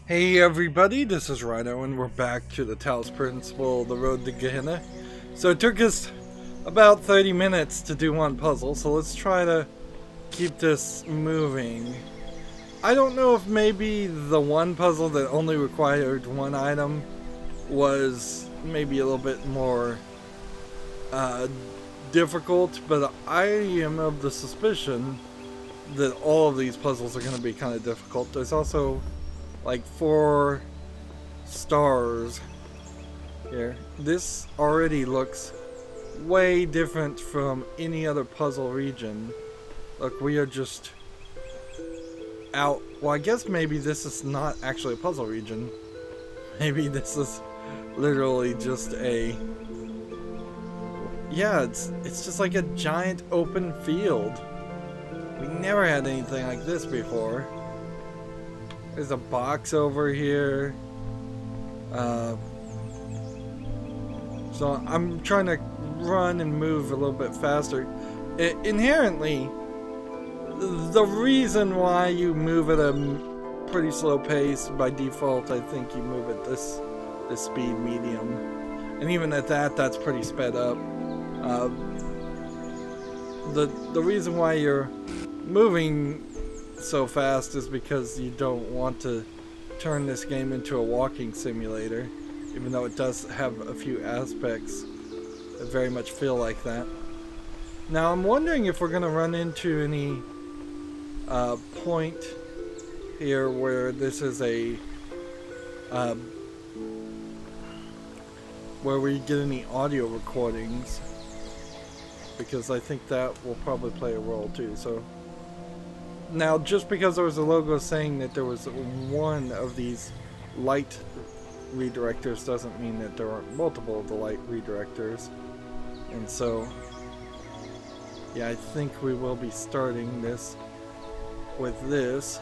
Hey everybody, this is Rydo and we're back to the Talos Principle, the road to Gehenna. So it took us about 30 minutes to do one puzzle, so let's try to keep this moving. I don't know if maybe the one puzzle that only required one item was maybe a little bit more difficult, but I am of the suspicion that all of these puzzles are going to be kind of difficult. There's also like 4 stars here. This already looks way different from any other puzzle region. Look, we are just out. Well, I guess maybe this is not actually a puzzle region. Maybe this is literally just a... yeah, it's just like a giant open field. We never had anything like this before. There's a box over here. So I'm trying to run and move a little bit faster. Inherently, the reason why you move at a pretty slow pace by default, I think you move at this speed medium. And even at that, that's pretty sped up. The reason why you're moving so fast is because you don't want to turn this game into a walking simulator, even though it does have a few aspects that very much feel like that. Now I'm wondering if we're going to run into any point here where this is a where we get any audio recordings, because I think that will probably play a role too. So now, just because there was a logo saying that there was one of these light redirectors doesn't mean that there aren't multiple of the light redirectors. And so, yeah, I think we will be starting this with this.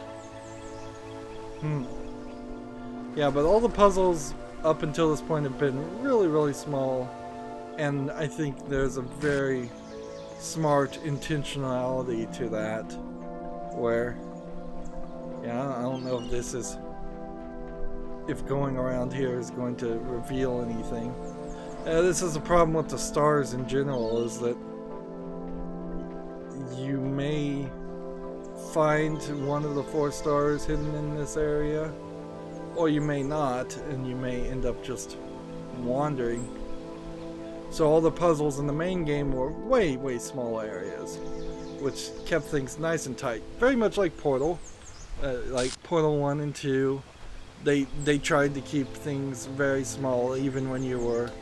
Yeah, but all the puzzles up until this point have been really, really small. And I think there's a very smart intentionality to that. Where, yeah, I don't know if this is, if going around here is going to reveal anything. This is the problem with the stars in general, is that you may find one of the 4 stars hidden in this area, or you may not, and you may end up just wandering. So all the puzzles in the main game were way, way small areas, which kept things nice and tight. Very much like Portal. Like Portal 1 and 2. They tried to keep things very small, even when you were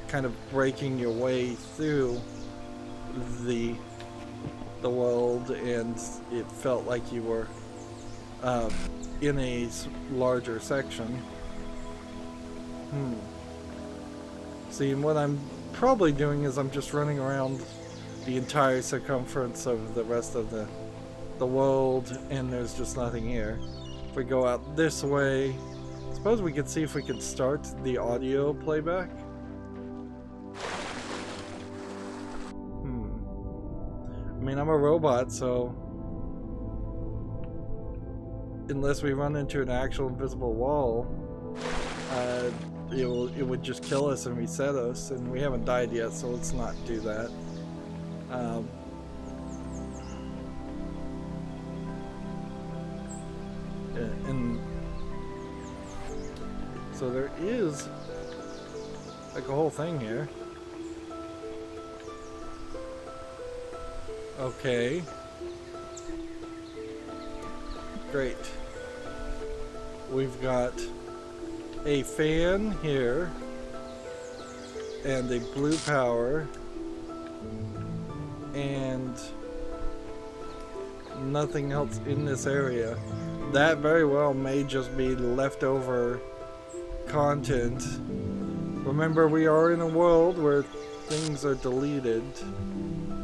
kind of breaking your way through the world, and it felt like you were in a larger section. See, and what I'm probably doing is I'm just running around the entire circumference of the rest of the world, and there's just nothing here. If we go out this way, I suppose we could see if we could start the audio playback. I mean, I'm a robot, so unless we run into an actual invisible wall, it would just kill us and reset us, and we haven't died yet, so let's not do that. And so there is like a whole thing here. Okay. Great. We've got a fan here and a blue power and nothing else in this area. That very well may just be leftover content. Remember, we are in a world where things are deleted,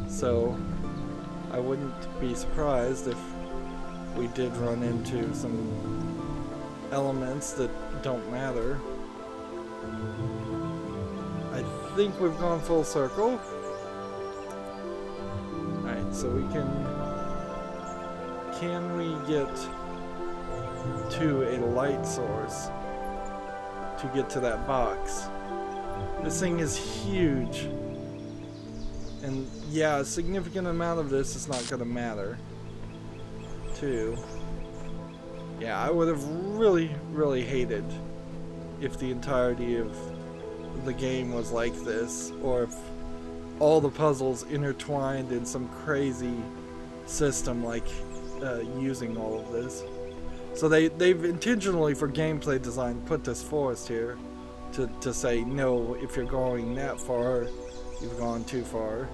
so I wouldn't be surprised if we did run into some elements that don't matter. I think we've gone full circle. Alright, so we can we get to a light source to get to that box. This thing is huge. And yeah, a significant amount of this is not going to matter. Too. Yeah, I would have really hated if the entirety of the game was like this, or if all the puzzles intertwined in some crazy system like using all of this. So they've intentionally, for gameplay design, put this forest here to say, no, if you're going that far, you've gone too far.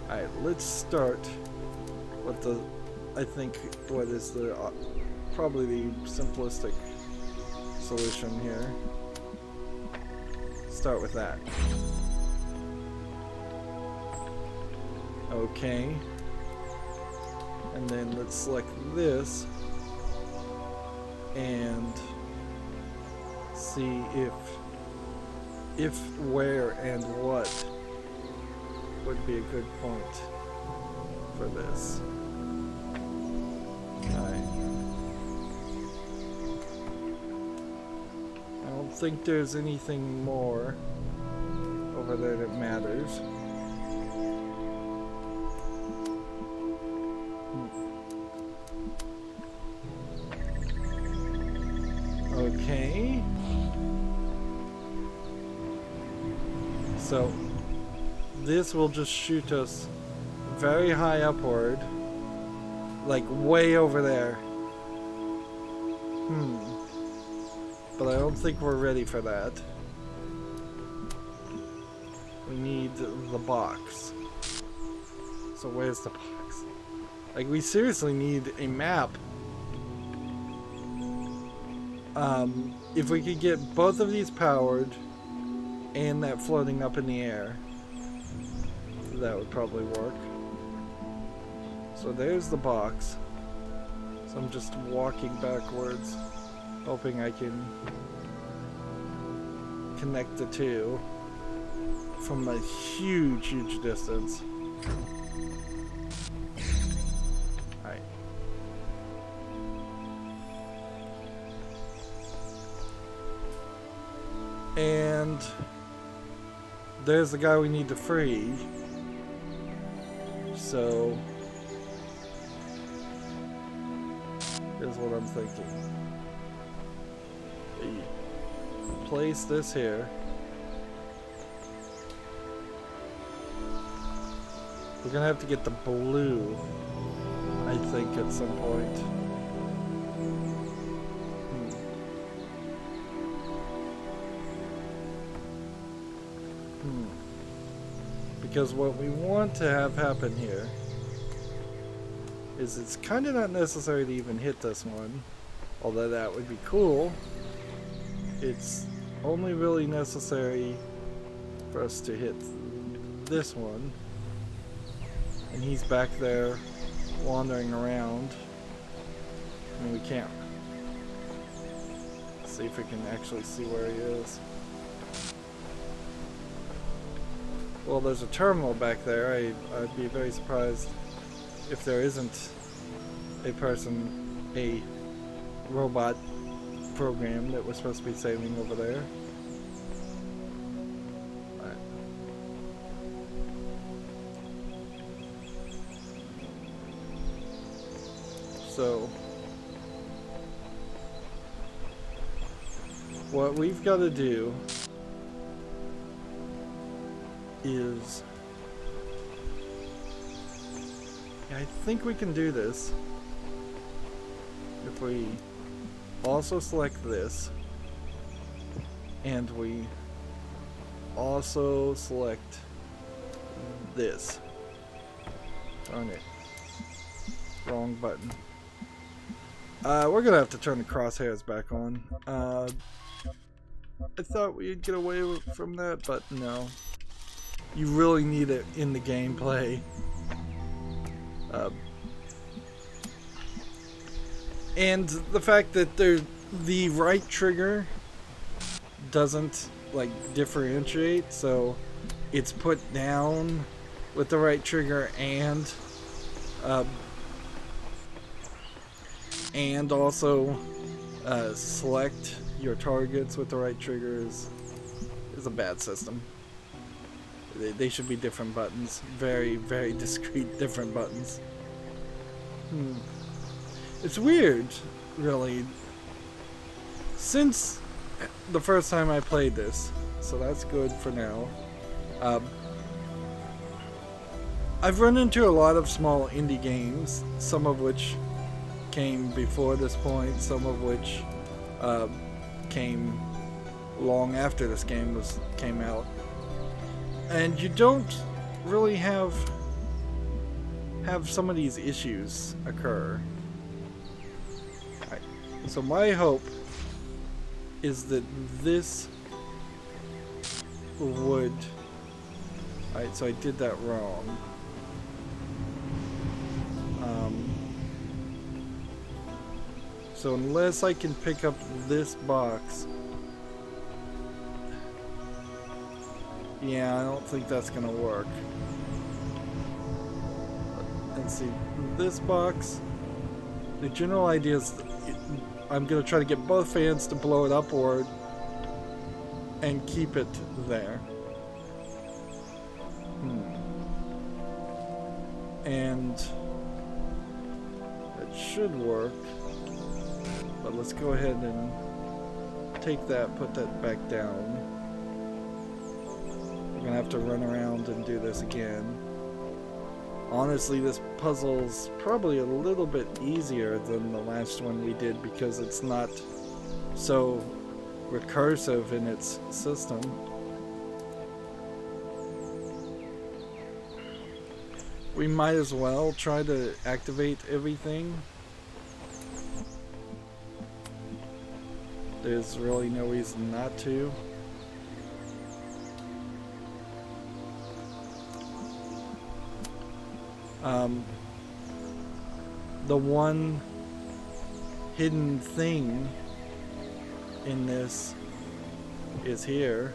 Alright, let's start with the, I think, what is the probably the simplistic solution here. Start with that. Okay. And then let's select this and see if, where, and what would be a good point for this. Okay. I don't think there's anything more over there that matters. Okay. So this will just shoot us very high upward, like way over there. But I don't think we're ready for that. We need the box. So where's the box? Like, we seriously need a map. If we could get both of these powered and that floating up in the air, that would probably work. So there's the box. So I'm just walking backwards, hoping I can connect the two from a huge distance. Alright. And there's the guy we need to free. So here's what I'm thinking. Place this here. We're gonna have to get the blue, I think, at some point. Because what we want to have happen here is it's kind of not necessary to even hit this one, although that would be cool. It's only really necessary for us to hit this one, and he's back there wandering around. I mean, we can't. Let's see if we can actually see where he is. Well, there's a terminal back there. I'd be very surprised if there isn't a robot program that we're supposed to be saving over there. Alright. So what we've got to do is, I think we can do this if we also select this and we also select this. Darn it. Wrong button. We're gonna have to turn the crosshairs back on. I thought we'd get away from that, but no. You really need it in the gameplay. And the fact that the right trigger doesn't like differentiate, so it's put down with the right trigger and and also select your targets with the right triggers is a bad system. They should be different buttons. Very, very discrete different buttons. It's weird, really. Since the first time I played this, so that's good for now. I've run into a lot of small indie games, some of which came before this point, some of which came long after this game came out, and you don't really have some of these issues occur. Right. So my hope is that this would... Alright, so I did that wrong. So unless I can pick up this box... Yeah, I don't think that's gonna work. Let's see, this box... The general idea is I'm gonna try to get both fans to blow it upward and keep it there. And it should work. But let's go ahead and take that, put that back down. We're gonna have to run around and do this again. Honestly, this puzzle's probably a little bit easier than the last one we did because it's not so recursive in its system. We might as well try to activate everything. There's really no reason not to. The one hidden thing in this is here,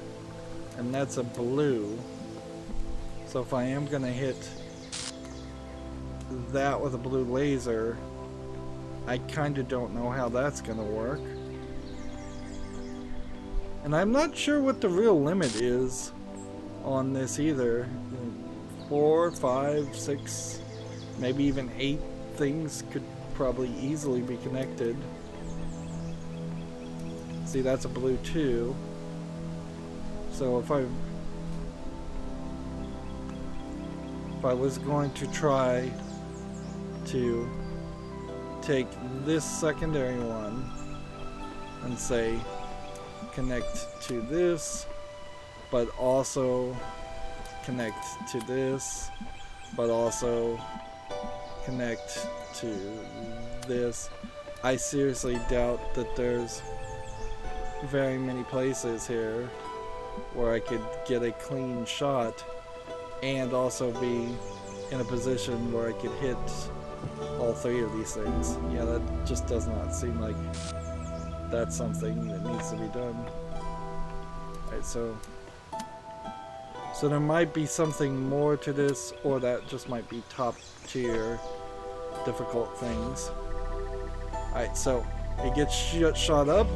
and that's a blue. So if I am gonna hit that with a blue laser, I kinda don't know how that's gonna work. And I'm not sure what the real limit is on this either. 4, 5, 6, maybe even 8 things could probably easily be connected. See, that's a blue too. So if I was going to try to take this secondary one and say connect to this, but also connect to this, but also connect to this, I seriously doubt that there's very many places here where I could get a clean shot and also be in a position where I could hit all 3 of these things. Yeah, that just does not seem like that's something that needs to be done. Alright, so there might be something more to this, or that just might be top tier difficult things. Alright, so it gets shot up,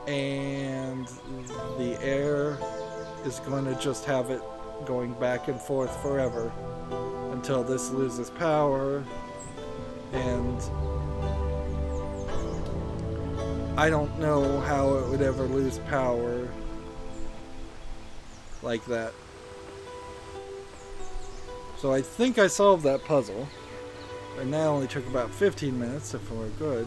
and the air is going to just have it going back and forth forever until this loses power, and I don't know how it would ever lose power like that. So I think I solved that puzzle, and that only took about 15 minutes if we're good.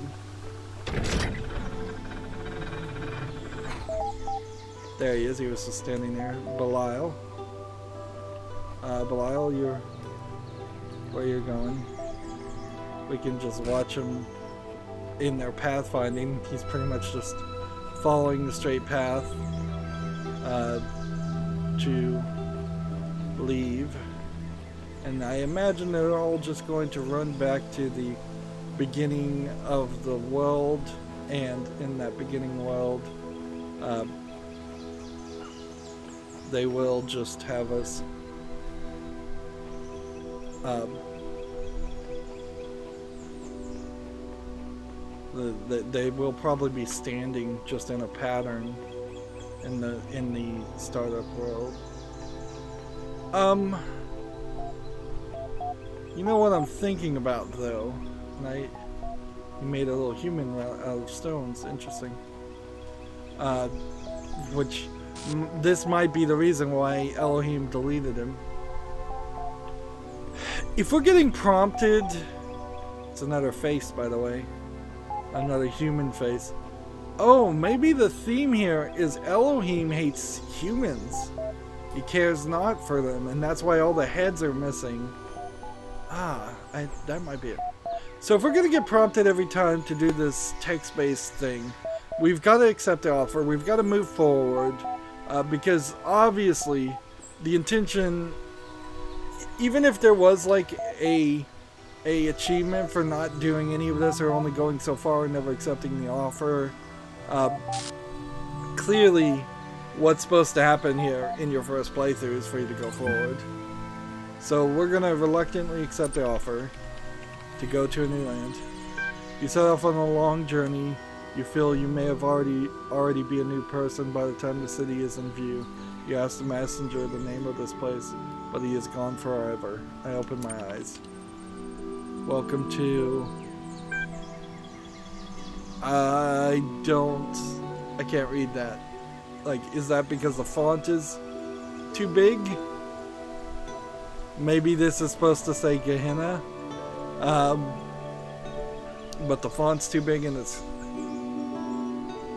There he is, he was just standing there. Belial. Belial, where you're going. We can just watch him in their pathfinding. He's pretty much just following the straight path to leave. And I imagine they're all just going to run back to the beginning of the world, and in that beginning world they will just have us They will probably be standing just in a pattern in the startup world. You know what I'm thinking about though? You made a little human out of stones. Interesting. Which this might be the reason why Elohim deleted him. If we're getting prompted, it's another face, by the way, another human face. Oh, maybe the theme here is Elohim hates humans. He cares not for them, and that's why all the heads are missing. That might be it. So if we're going to get prompted every time to do this text-based thing, we've got to accept the offer, we've got to move forward, because obviously the intention, even if there was like a achievement for not doing any of this or only going so far and never accepting the offer, clearly what's supposed to happen here in your first playthrough is for you to go forward. So we're going to reluctantly accept the offer to go to a new land. You set off on a long journey. You feel you may have already be a new person by the time the city is in view. You ask the messenger the name of this place, but he is gone forever. I open my eyes. Welcome to... I can't read that. Like, is that because the font is too big? Maybe this is supposed to say Gehenna. But the font's too big and it's...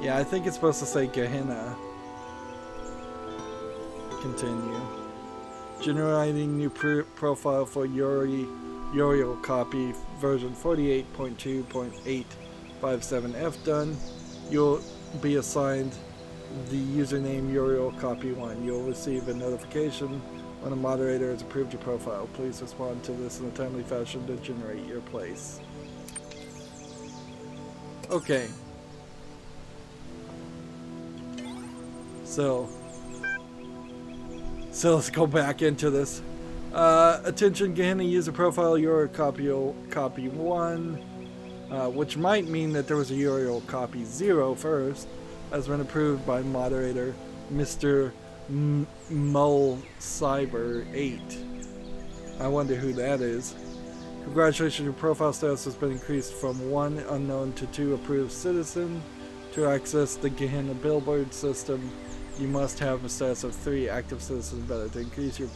Yeah, I think it's supposed to say Gehenna. Continue. Generating new profile for Uriel copy version 48.2.857F done. You'll be assigned the username Uriel copy 1. You'll receive a notification when a moderator has approved your profile. Please respond to this in a timely fashion to generate your place. Okay. So let's go back into this. Attention, Gehenna user profile Uriel copy 1, which might mean that there was a Uriel copy 0 first, has been approved by moderator Mr. Mull Cyber 8. I wonder who that is. Congratulations, your profile status has been increased from 1 unknown to 2 approved citizen. To access the Gehenna billboard system, you must have a status of 3 active citizens better. To increase your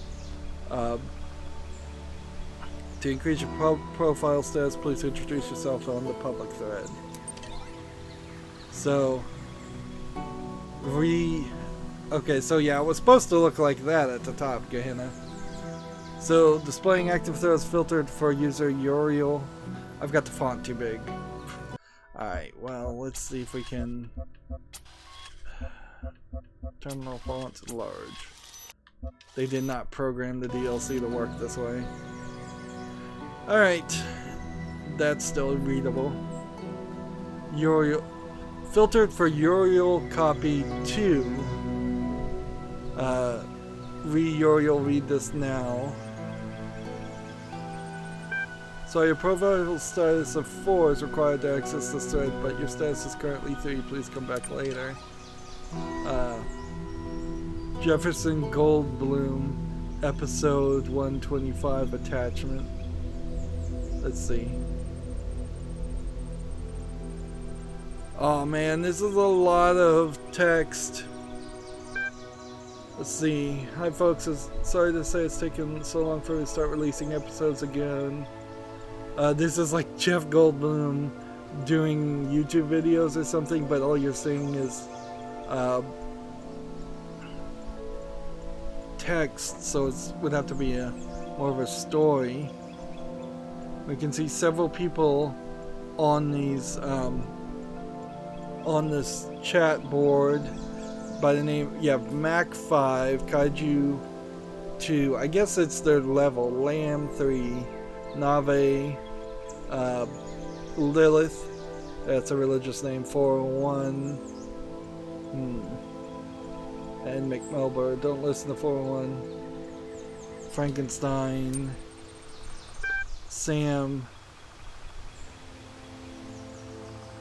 profile status, please introduce yourself on the public thread. So, okay, so yeah, it was supposed to look like that at the top, Gehenna. So, displaying active threads filtered for user Uriel. I've got the font too big. Alright, well, let's see if we can... Terminal fonts large. They did not program the DLC to work this way. Alright. That's still readable. Uriel. Filtered for Uriel copy 2. Uriel, read this now. So your profile status of 4 is required to access this thread, but your status is currently 3. Please come back later. Jefferson Goldblum, episode 125 attachment. Let's see. Oh man, this is a lot of text. Let's see. Hi folks, sorry to say it's taken so long for me to start releasing episodes again. This is like Jeff Goldblum doing YouTube videos or something, but all you're seeing is text, so it would have to be more of a story. We can see several people on these on this chat board by the name, you have Mac 5, Kaiju 2, I guess it's their level, Lamb 3, Nave, Lilith, that's a religious name, 401, and McMelber, don't listen to 401, Frankenstein,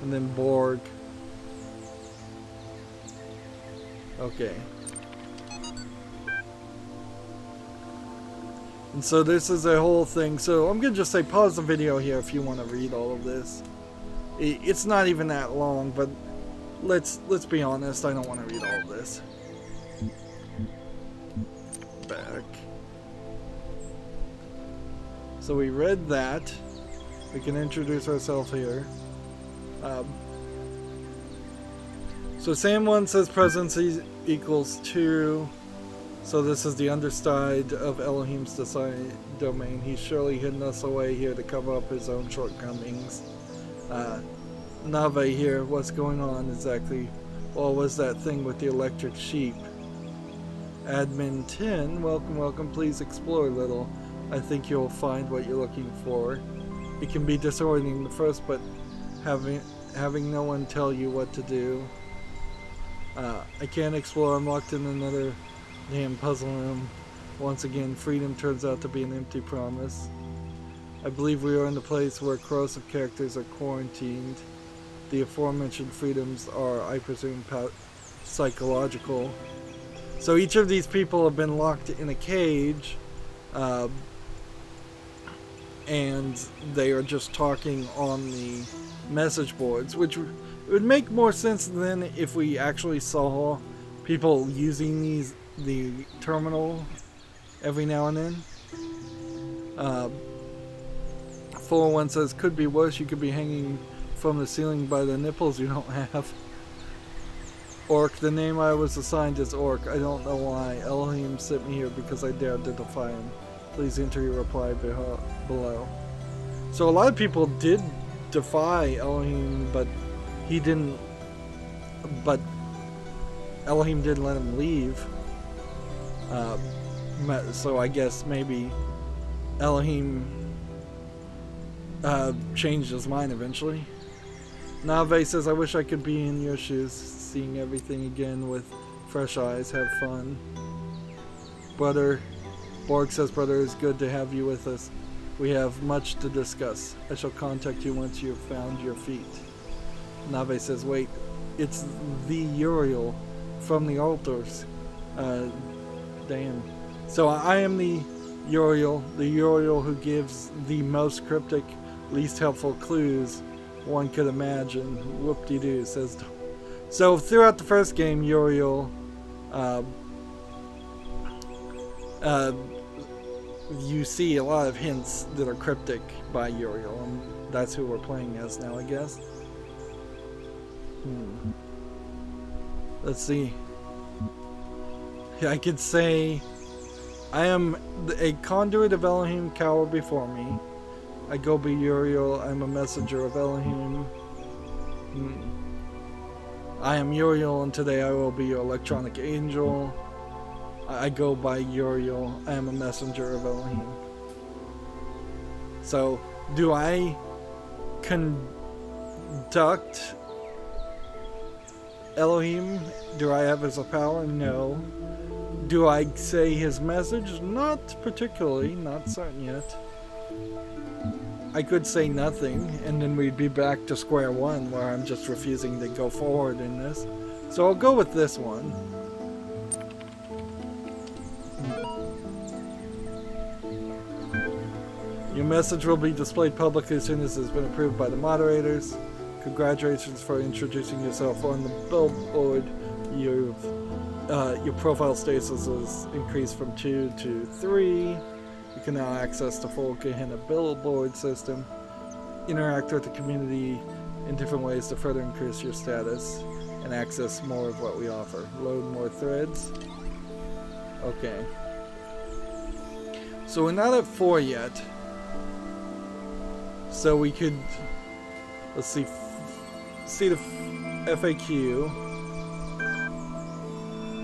And then Borg. Okay. And so this is a whole thing. So I'm going to just say pause the video here if you want to read all of this. It's not even that long, but let's be honest, I don't want to read all of this. Back. So we read that. We can introduce ourselves here. So Sam 1 says presence equals 2. So this is the underside of Elohim's domain. He's surely hidden us away here to cover up his own shortcomings. Nave here, what's going on exactly? What was that thing with the electric sheep? Admin 10, welcome, please explore a little. I think you'll find what you're looking for. It can be disorienting at first, but having no one tell you what to do. I can't explore, I'm locked in another damn puzzle room. Once again, freedom turns out to be an empty promise. I believe we are in the place where corrosive characters are quarantined. The aforementioned freedoms are, I presume, psychological. So each of these people have been locked in a cage, and they are just talking on the message boards, which would make more sense than if we actually saw people using the terminal every now and then. 401 says, could be worse, you could be hanging from the ceiling by the nipples you don't have. Orc, the name I was assigned is Orc. I don't know why. Elohim sent me here because I dared to defy him. Please enter your reply below. So a lot of people did defy Elohim, but he didn't. But Elohim didn't let him leave. So I guess maybe Elohim changed his mind eventually. Nave says, I wish I could be in your shoes, seeing everything again with fresh eyes. Have fun. Brother, Borg says, brother, it's good to have you with us. We have much to discuss. I shall contact you once you've found your feet. Nave says, wait, it's the Uriel from the altars. Damn. So I am the Uriel who gives the most cryptic, least helpful clues one could imagine. Whoop-de-doo, says. So throughout the first game, Uriel, you see a lot of hints that are cryptic by Uriel, and that's who we're playing as now, I guess. Let's see. I could say, I am a conduit of Elohim, cower before me. I go be Uriel, I'm a messenger of Elohim. I am Uriel, and today I will be your electronic angel. I go by Uriel, I am a messenger of Elohim. So, do I conduct Elohim? Do I have his power? No. Do I say his message? Not particularly, not certain yet. I could say nothing, and then we'd be back to square one, where I'm just refusing to go forward in this. So I'll go with this one. Your message will be displayed publicly as soon as it's been approved by the moderators. Congratulations for introducing yourself on the billboard. Your profile status is increased from 2 to 3. You can now access the full Gehenna billboard system. Interact with the community in different ways to further increase your status and access more of what we offer. Load more threads. Okay. So we're not at 4 yet. So we could, let's see the FAQ.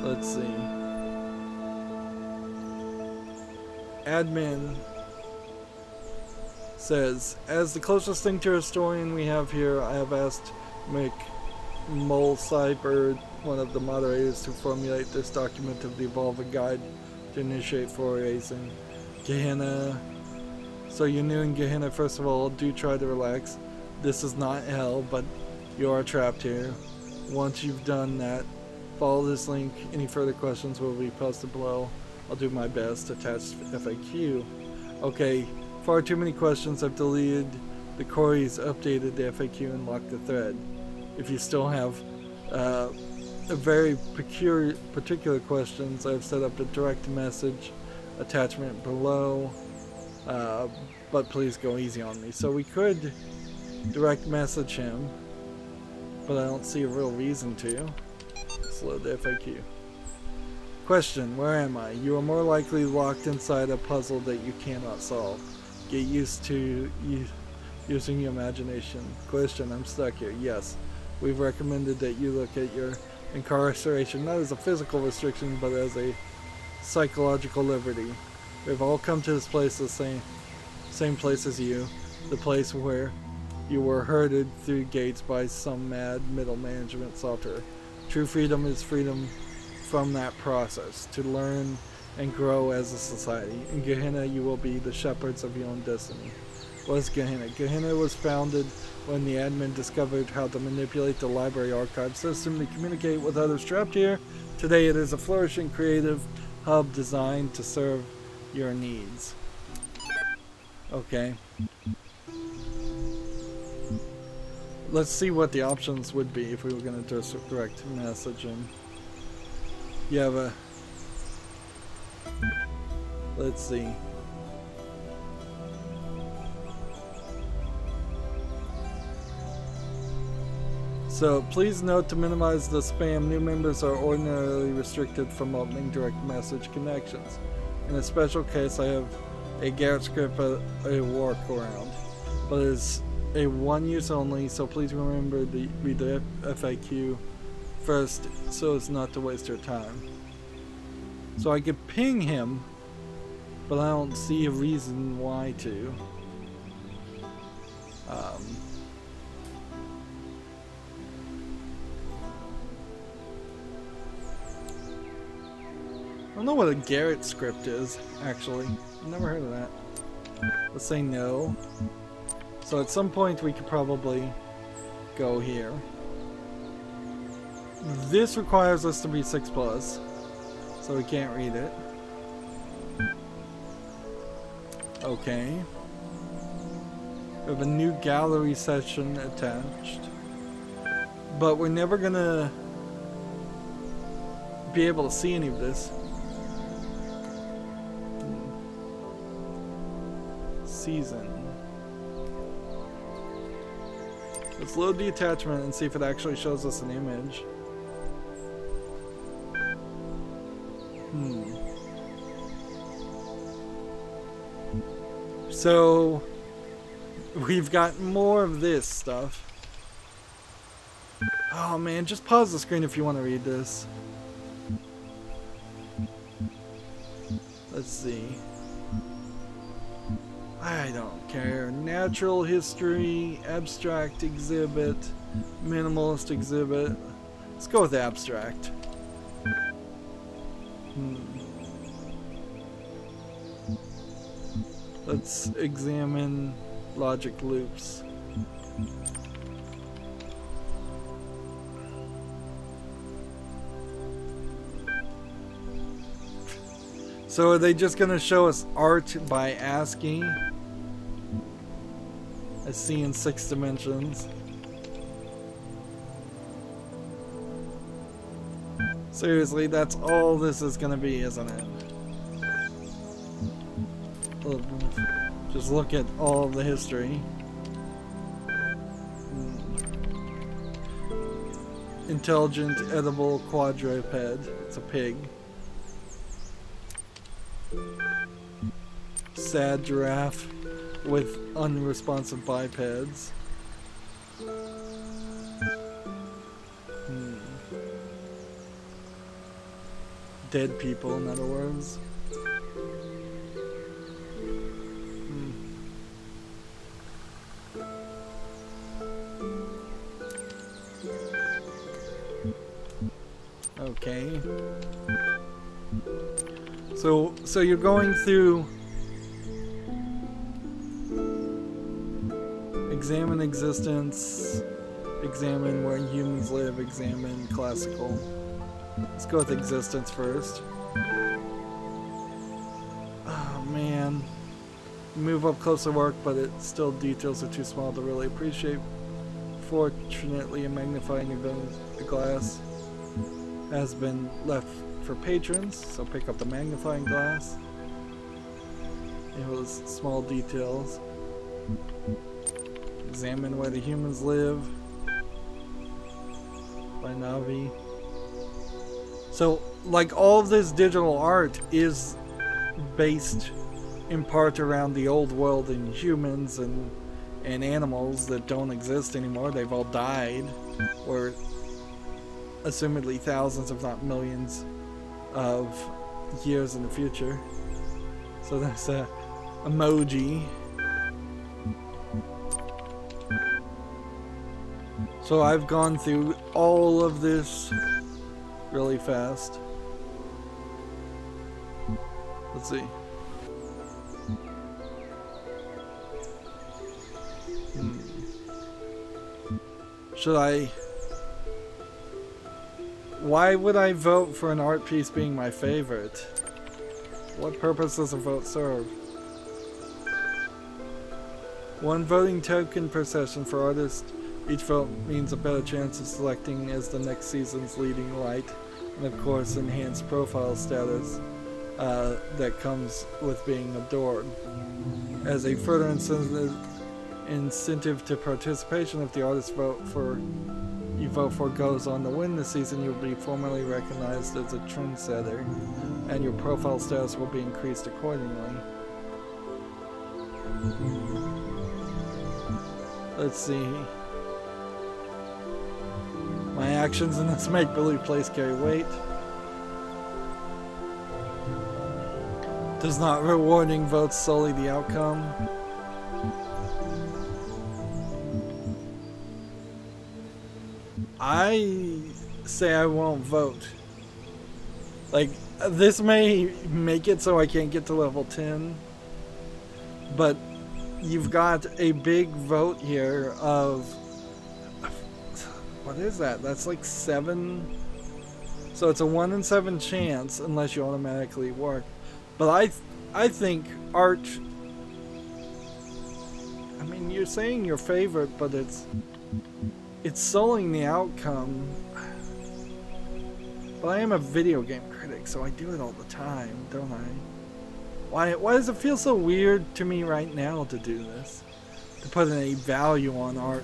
Let's see. Admin says, as the closest thing to a historian we have here, I have asked McMolcyber, one of the moderators, to formulate this document of the evolving guide to initiate forays in Gehenna. So you're new in Gehenna, first of all, do try to relax. This is not hell, but You are trapped here. Once you've done that, follow this link. Any further questions will be posted below. I'll do my best to attach FAQ. Okay, far too many questions. I've deleted the queries, updated the FAQ, and locked the thread. If you still have a very particular questions, I've set up a direct message attachment below, but please go easy on me. So we could direct message him, but I don't see a real reason to. Let's load the FAQ. Question, where am I? You are more likely locked inside a puzzle that you cannot solve. Get used to using your imagination. Question, I'm stuck here. Yes, we've recommended that you look at your incarceration not as a physical restriction, but as a psychological liberty. We've all come to this place the same place as you, the place where you were herded through gates by some mad middle management software. True freedom is freedom from that process, to learn and grow as a society. In Gehenna, you will be the shepherds of your own destiny. What is Gehenna? Gehenna was founded when the admin discovered how to manipulate the library archive system to communicate with others trapped here. Today it is a flourishing creative hub designed to serve your needs. Okay. Let's see what the options would be if we were going to just direct message him. You have a... Let's see. So please note to minimize the spam. New members are ordinarily restricted from opening direct message connections. In a special case, I have a Garrett script, a workaround, but it's a one use only, so please remember to read the FAQ first so as not to waste your time. So I could ping him, but I don't see a reason why to. I don't know what a Garrett script is, actually. I've never heard of that. Let's say no. So at some point we could probably go here. This requires us to be 6+, so we can't read it. Okay. We have a new gallery session attached. But we're never gonna be able to see any of this. Season. Let's load the attachment and see if it actually shows us an image. So we've got more of this stuff. Oh man, just pause the screen if you want to read this. Let's see. I don't care. Natural history, abstract exhibit, minimalist exhibit. Let's go with abstract. Let's examine logic loops. So are they just going to show us art by ASCII? As seen in 6 dimensions. Seriously, that's all this is going to be, isn't it? Just look at all the history. Intelligent, edible quadruped. It's a pig. Sad giraffe with unresponsive bipeds. Dead people, in other words. Okay. So you're going through examine existence, Examine where humans live. Examine classical. Let's go with existence first. Oh man. Move up close to work, but it still details are too small to really appreciate. Fortunately, a magnifying glass has been left for patrons, so pick up the magnifying glass. It was small details. Examine where the humans live. By Navi. So, like, all of this digital art is based in part around the old world and humans and animals that don't exist anymore. They've all died, or assumedly thousands if not millions of years in the future. So that's a emoji. So I've gone through all of this really fast. Let's see. Should I... Why would I vote for an art piece being my favorite? What purpose does a vote serve? 1 voting token per session for artists. Each vote means a better chance of selecting as the next season's leading light. And of course, enhanced profile status that comes with being adored. As a further incentive to participation, if the artist you vote for goes on to win this season, you'll be formally recognized as a trendsetter, and your profile status will be increased accordingly. Let's see. My actions in this make-believe place carry weight. Does not rewarding votes solely the outcome. I say I won't vote. Like, this may make it so I can't get to level 10, but you've got a big vote here of... What is that? That's like 7... So it's a 1 in 7 chance unless you automatically work. But I think art... I mean, you're saying your favorite, but it's sullying the outcome. But I am a video game critic, so I do it all the time, don't I? Why does it feel so weird to me right now to do this? To put a value on art?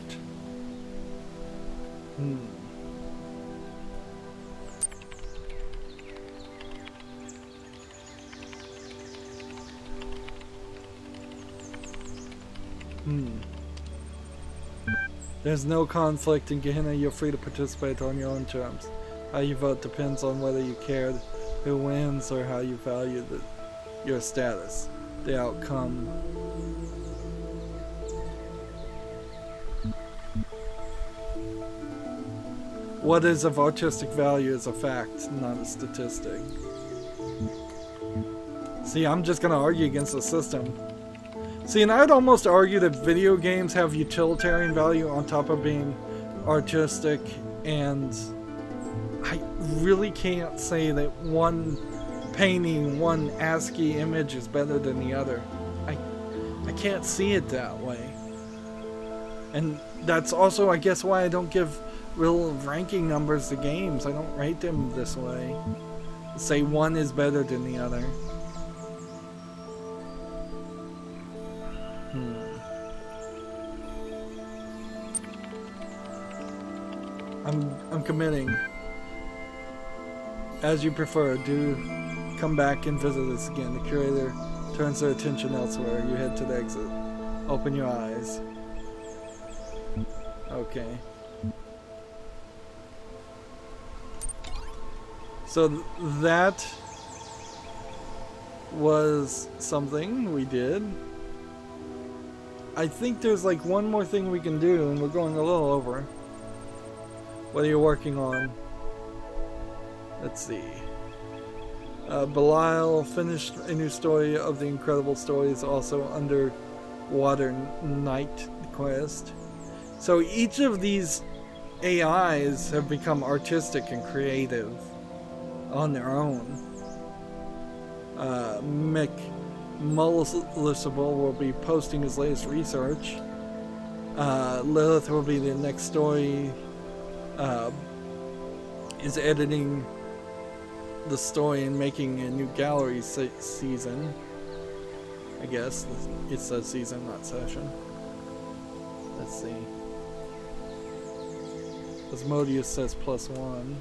There's no conflict in Gehenna. You're free to participate on your own terms. How you vote depends on whether you cared who wins or how you value your status, the outcome. What is of artistic value is a fact, not a statistic. See, I'm just gonna argue against the system. See, and I'd almost argue that video games have utilitarian value on top of being artistic, and I really can't say that one painting, one ASCII image is better than the other. I can't see it that way. And that's also, I guess, why I don't give real ranking numbers to games. I don't rate them this way. Say one is better than the other. I'm committing. As you prefer, do come back and visit us again. The curator turns their attention elsewhere. You head to the exit. Open your eyes. Okay. So that was something we did. I think there's like one more thing we can do, and we're going a little over. What are you working on? Let's see. Belial finished a new story of the incredible stories, also Underwater Night quest. So each of these AIs have become artistic and creative on their own. Mick Mullisable will be posting his latest research. Lilith will be the next story. Is editing the story and making a new gallery season. I guess it says season, not session. Let's see. Asmodeus says +1.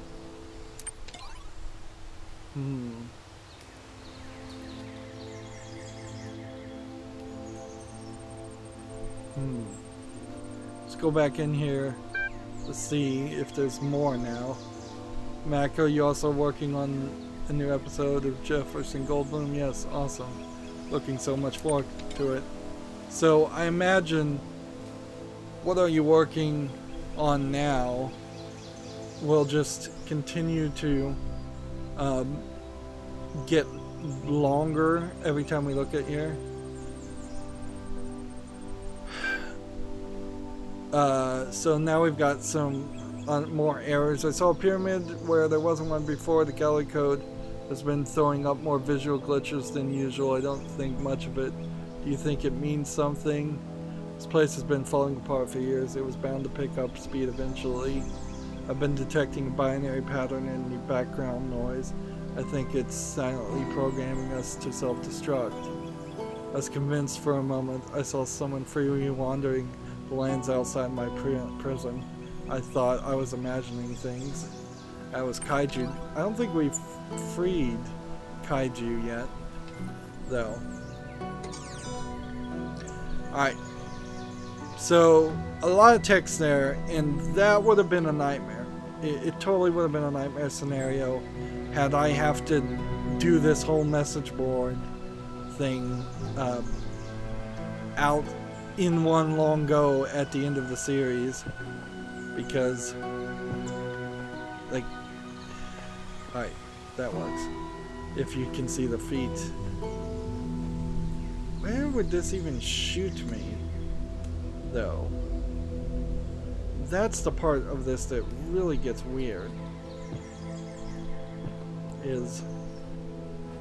Let's go back in here to see if there's more now. Mac, are you also working on a new episode of Jefferson Goldblum? Yes, awesome. Looking so much forward to it. So I imagine, what are you working on now will just continue to get longer every time we look at here. So now we've got some more errors. I saw a pyramid where there wasn't one before. The gallery code has been throwing up more visual glitches than usual. I don't think much of it. Do you think it means something? This place has been falling apart for years. It was bound to pick up speed eventually. I've been detecting a binary pattern in the background noise. I think it's silently programming us to self-destruct. I was convinced for a moment. I saw someone freely wandering the lands outside my prison. I thought I was imagining things. I was kaiju. I don't think we've freed kaiju yet, though. Alright. So, a lot of text there, and that would have been a nightmare. It totally would have been a nightmare scenario had I have to do this whole message board thing out in one long go at the end of the series. Because, like, alright, that works. If you can see the feet. Where would this even shoot me, though? That's the part of this that really gets weird. Is,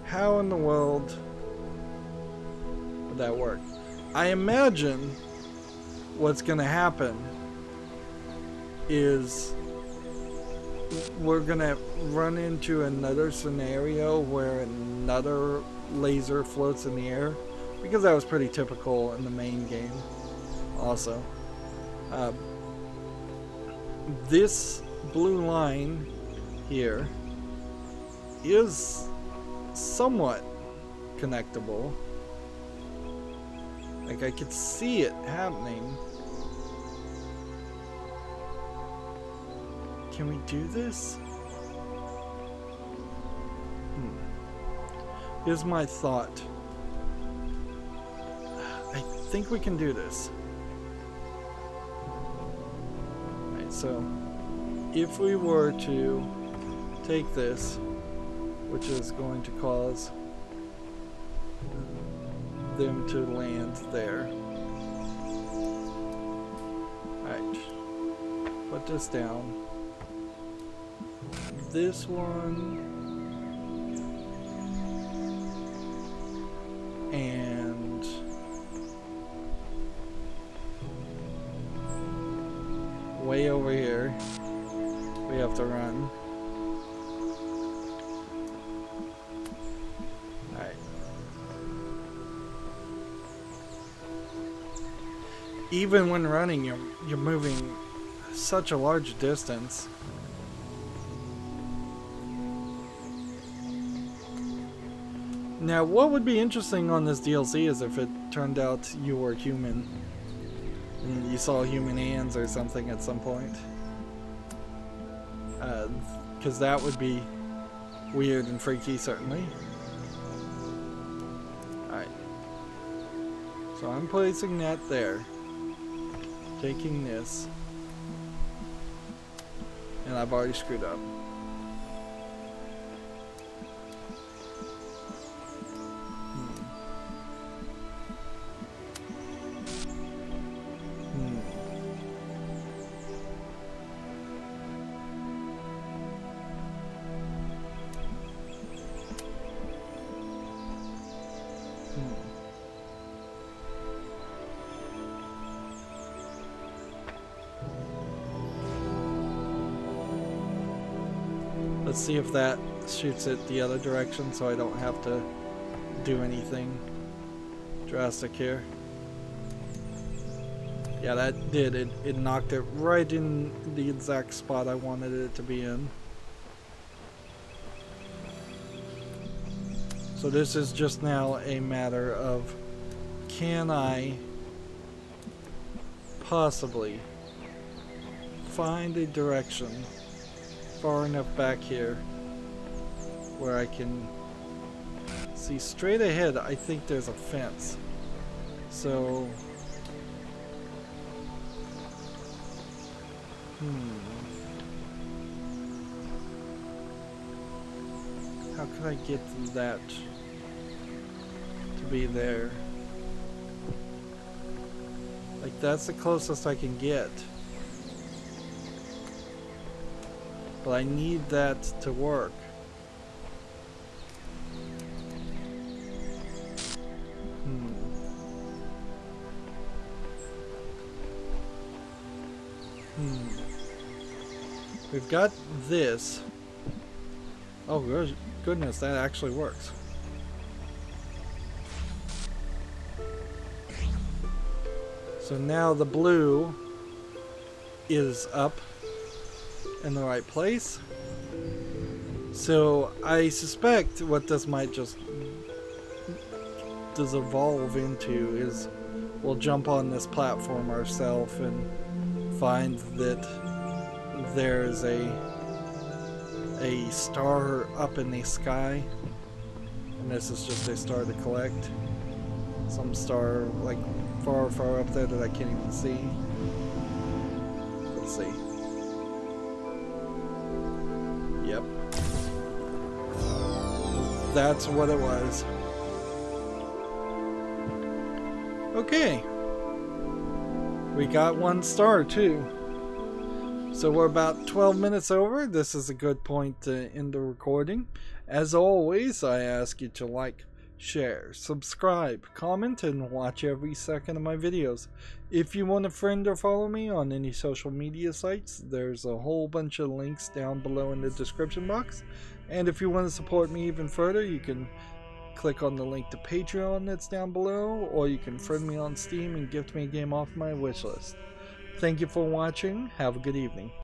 how in the world would that work? I imagine what's going to happen is we're gonna run into another scenario where another laser floats in the air, because that was pretty typical in the main game also. This blue line here is somewhat connectable. Like, I could see it happening. Can we do this? Here's my thought. I think we can do this. Right, so if we were to take this, which is going to cause them to land there. Alright. Put this down. This one, and way over here we have to run. Alright. Even when running, you're moving such a large distance. Now, what would be interesting on this DLC is if it turned out you were human and you saw human hands or something at some point. Because that would be weird and freaky, certainly. Alright. So I'm placing that there. Taking this. And I've already screwed up. Let's see if that shoots it the other direction so I don't have to do anything drastic here. Yeah, that did. It knocked it right in the exact spot I wanted it to be in. So this is just now a matter of, can I possibly find a direction far enough back here where I can see straight ahead. I think there's a fence. So how could I get that to be there? Like, that's the closest I can get. But I need that to work. We've got this. Oh goodness, that actually works. So now the blue is up in the right place. So I suspect what this might just evolve into is we'll jump on this platform ourselves and find that there's a star up in the sky, and this is just a star to collect. Some star like far up there that I can't even see. Let's see. Yep. That's what it was. Okay. We got one star too. So we're about 12 minutes over. This is a good point to end the recording. As always, I ask you to like, share, subscribe, comment, and watch every second of my videos. If you want to friend or follow me on any social media sites, there's a whole bunch of links down below in the description box. And if you want to support me even further, you can click on the link to Patreon that's down below, or you can friend me on Steam and gift me a game off my wishlist. Thank you for watching. Have a good evening.